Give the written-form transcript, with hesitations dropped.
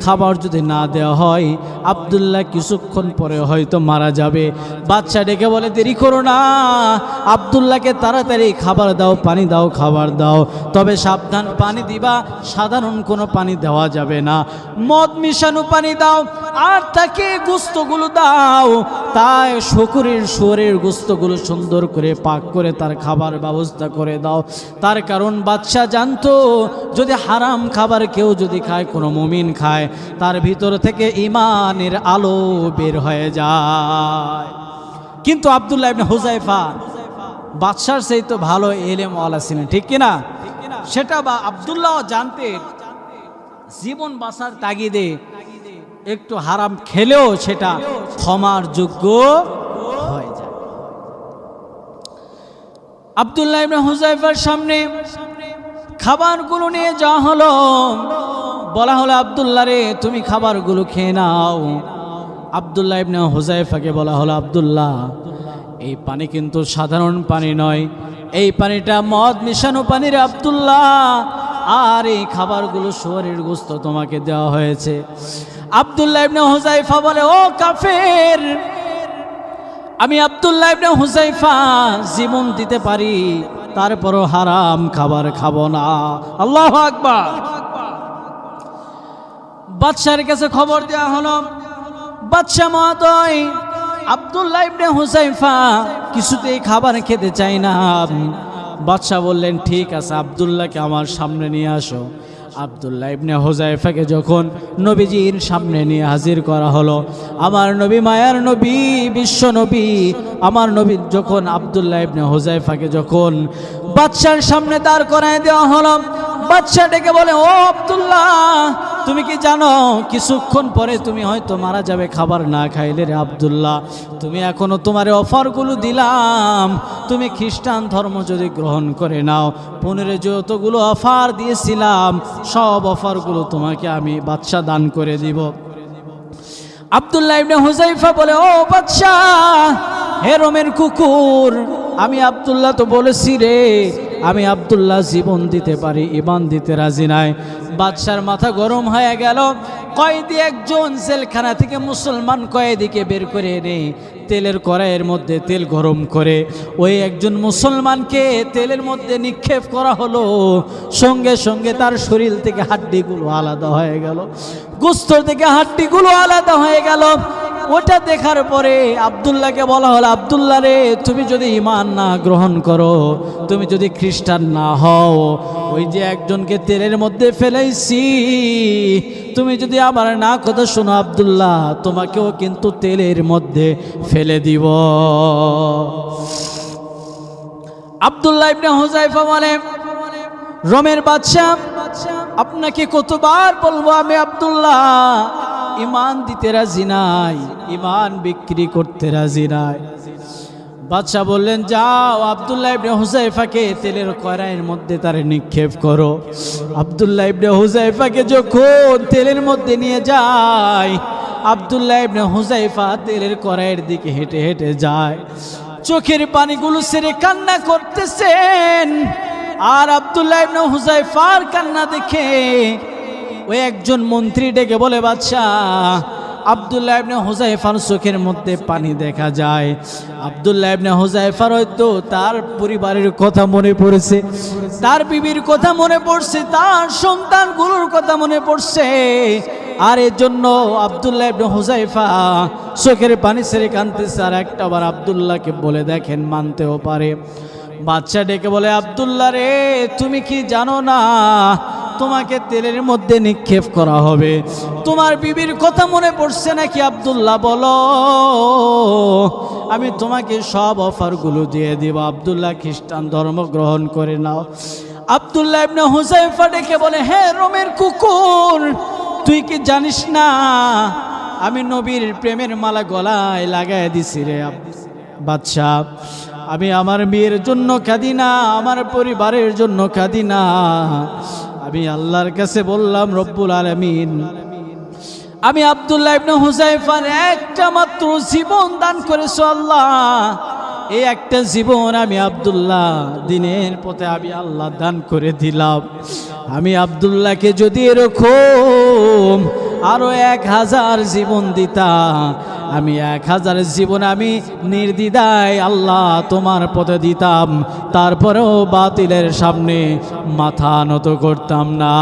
খাবার যদি না দেওয়া হয় আব্দুল্লাহ কিছুক্ষণ পরে হয়তো মারা যাবে। বাচ্চা ডেকে বলে দেরি করো না, আব্দুল্লাহকে তাড়াতাড়ি খাবার দাও, পানি দাও, খাবার দাও, তবে সাবধান পানি দিবা, সাধারণ কোনো পানি দেওয়া যাবে না, মদ মিশানো পানি দাও, আর তাকে গোস্তগুলো দাও, তাই শুয়োরের গোস্তগুলো সুন্দর করে পাক করে তার খাবার ব্যবস্থা করে দাও। তার কারণ বাদশা জানতো যদি হারাম খাবার কেউ যদি খায়, কোনো মুমিন খায়, তার ভিতর থেকে ঈমানের আলো বের হয়ে যায়। কিন্তু আব্দুল্লাহ ইবনে হুযায়ফা বাদশার সেই তো ভালো ইলমওয়ালা ছিলেন, ঠিক কিনা? সেটা বা আব্দুল্লাহ জানতেন জীবন বাঁচার তাগিদে একটু হারাম খেলেও সেটা ক্ষমার যোগ্য হয়ে যায়। আব্দুল্লাহ ইবনে হুযায়ফার সামনে খাবারগুলো নিয়ে যাওয়া হলো, বলা হলো আব্দুল্লাহ রে তুমি খাবারগুলো খেয়ে নাও। আব্দুল্লাহ ইবনে হুযায়ফাকে বলা হলো আব্দুল্লাহ এই পানি কিন্তু সাধারণ পানি নয়, এই পানিটা মদ মিশানো পানি রে আব্দুল্লাহ, আর এই খাবারগুলো শুয়োরের গোশত তোমাকে দেওয়া হয়েছে। আব্দুল্লাহ ইবনে হুযায়ফা বলে ও কাফের, আমি আব্দুল্লাহ ইবনে হুযায়ফা জীবন দিতে পারি, তারপরও হারাম খাবার খাবো না। আল্লাহু আকবার। বাদশার কাছে খবর দেওয়া হলো, বাদশা মহোদয় আব্দুল্লাহ ইবনে হুযায়ফা কিছুতেই খাবার খেতে চায় না। বাদশা বললেন ঠিক আছে, আব্দুল্লাহকে আমার সামনে নিয়ে আসো। আব্দুল্লাহ ইবনে হুযায়ফাকে যখন নবীজির সামনে নিয়ে হাজির করা হলো, আমার নবী, মায়ার নবী, বিশ্ব নবী, আমার নবী যখন আব্দুল্লাহ ইবনে হুযায়ফাকে যখন বাদশার সামনে দাঁড় করায় দেওয়া হলো, বাদশা ডেকে বলে ও আব্দুল্লাহ তুমি কি জানো কিছুক্ষণ পরে তুমি হয়তো মারা যাবে খাবার না খাইলে রে আব্দুল্লাহ, তুমি এখনো তোমার অফারগুলো দিলাম, তুমি খ্রিস্টান ধর্ম যদি গ্রহণ করে নাও, 15 যতগুলো অফার দিয়েছিলাম সব অফারগুলো তোমাকে আমি বাদশা দান করে দিব। আব্দুল্লাহ ইবনে হুযায়ফা বলে ও বাদশা, হে রোমের কুকুর, আমি আব্দুল্লাহ তো বলেছি রে আমি আব্দুল্লাহ জীবন দিতে পারি, ঈমান দিতে রাজি নাই। বাদশার মাথা গরম হয়ে গেল। কয়েদি একজন জেলখানা থেকে মুসলমান কয়েদিকে বের করে এনে তেলের কড়াইয়ের মধ্যে তেল গরম করে ওই একজন মুসলমানকে তেলের মধ্যে নিক্ষেপ করা হলো। সঙ্গে সঙ্গে তার শরীর থেকে হাড্ডিগুলো আলাদা হয়ে গেল, গোস্ত থেকে হাড্ডিগুলো আলাদা হয়ে গেল। ওটা দেখার পরে আব্দুল্লাহকে বলা হলো আব্দুল্লাহ রে তুমি যদি ঈমান না গ্রহণ করো, তুমি যদি খ্রিস্টান না হও, ওই যে একজনকে তেলের মধ্যে ফেলেছি, তুমি যদি আমার না কথা শোনো আব্দুল্লাহ, তোমাকেও কিন্তু তেলের মধ্যে ফেলে দিব। আব্দুল্লাহ ইবনে হুযায়ফা বলে রোমের বাদশা আপনাকে কতবার বলবো আমি আব্দুল্লাহ ঈমান দিতে রাজি নাই, ঈমান বিক্রি করতে রাজি নাই। বাদশা বললেন যাও আব্দুল্লাহ ইবনে হুযায়ফাকে তেলের কড়াইয়ের মধ্যে তার নিক্ষেপ করো। আব্দুল্লাহ ইবনে হুযায়ফাকে যখন তেলের মধ্যে নিয়ে যায়, আব্দুল্লাহ ইবনে হুযায়ফা তেলের কড়াইয়ের দিকে হেঁটে হেঁটে যায়, চোখের পানিগুলো ছেড়ে কান্না করতেছেন। আর আব্দুল্লাহ ইবনে হুযায়ফার কান্না দেখে ওই একজন মন্ত্রী ডেকে বলে বাদশাহ আব্দুল্লাহ ইবনে হুযায়ফার চোখের মধ্যে পানি দেখা যায়। আব্দুল্লাহ ইবনে হুযায়ফার হয়তো তার পরিবারের কথা মনে পড়েছে, তার বিবির কথা মনে পড়ছে, তার সন্তানগুলোর কথা মনে পড়ছে, আর এর জন্য আব্দুল্লাহ ইবনে হুযায়ফা চোখের পানি ছেড়ে কাঁদতেছে। আর একটাবার আব্দুল্লাহকে বলে দেখেন, মানতেও পারে। বাদশা ডেকে বলে আব্দুল্লাহ রে তুমি কি জানো না তোমাকে তেলের মধ্যে নিক্ষেপ করা হবে, তোমার বিবির কথা মনে পড়ছে নাকি আব্দুল্লাহ বলো, আমি তোমাকে সব অফারগুলো দিয়ে দিব, আব্দুল্লাহ খ্রিস্টান ধর্ম গ্রহণ করে নাও। আব্দুল্লাহ ইবনে হুযায়ফা ডেকে বলে হে রোমের কুকুর, তুই কি জানিস না আমি নবীর প্রেমের মালা গলায় লাগায় দিছি রে বাদশা, আমি আমার মেয়ের জন্য কাঁদি না, আমার পরিবারের জন্য কাঁদি না, আমি আল্লাহর কাছে বললাম রব্বুল আলামিন আমি আব্দুল্লাহ ইবনে হুযায়ফার একটা মাত্র জীবন দান করেছো আল্লাহ, এই একটা জীবন আমি আব্দুল্লাহ দিনের পথে আমি আল্লাহ দান করে দিলাম। আমি আব্দুল্লাহকে যদি এরকম আরো 1000 জীবন দিতা, আমি 1000 জীবন আমি নির্দ্বিধায় আল্লাহ তোমার পথে দিতাম, তারপরেও বাতিলের সামনে মাথা নত করতাম না।